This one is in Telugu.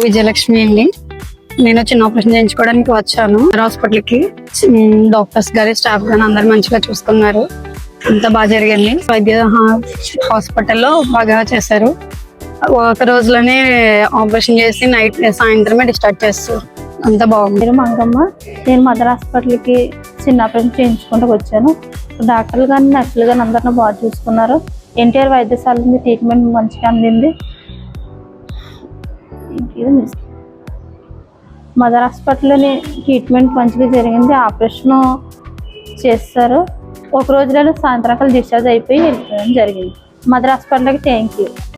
విజయలక్ష్మి అండి. నేను చిన్న ఆపరేషన్ చేయించుకోవడానికి వచ్చాను హాస్పిటల్ కి. డాక్టర్స్ గారి స్టాఫ్ గాని అందరు మంచిగా చూసుకున్నారు. అంతా బాగా జరిగింది. వైద్య హాస్పిటల్లో బాగా చేశారు. ఒక రోజులోనే ఆపరేషన్ చేసి సాయంత్రమే డిశ్చార్జ్ చేస్తారు. అంతా బాగుంది. నేను మంగమ్మ. నేను మదర్ హాస్పిటల్కి చిన్న ఆపరేషన్ చేయించుకుంటూ వచ్చాను. డాక్టర్లు కానీ నర్సులు కానీ అందరిని బాగా చూసుకున్నారు. ఎన్టీఆర్ వైద్యశాల నుంచి ట్రీట్మెంట్ మంచిగా అందింది. మదర్ హాస్పిటల్లోని ట్రీట్మెంట్ మంచిగా జరిగింది. ఆపరేషన్ చేస్తారు. ఒక రోజులలో సాయంత్రకాల డిశ్చార్జ్ అయిపోయి వెళ్ళిపోవడం జరిగింది. మదర్ హాస్పిటల్కి థ్యాంక్ యూ.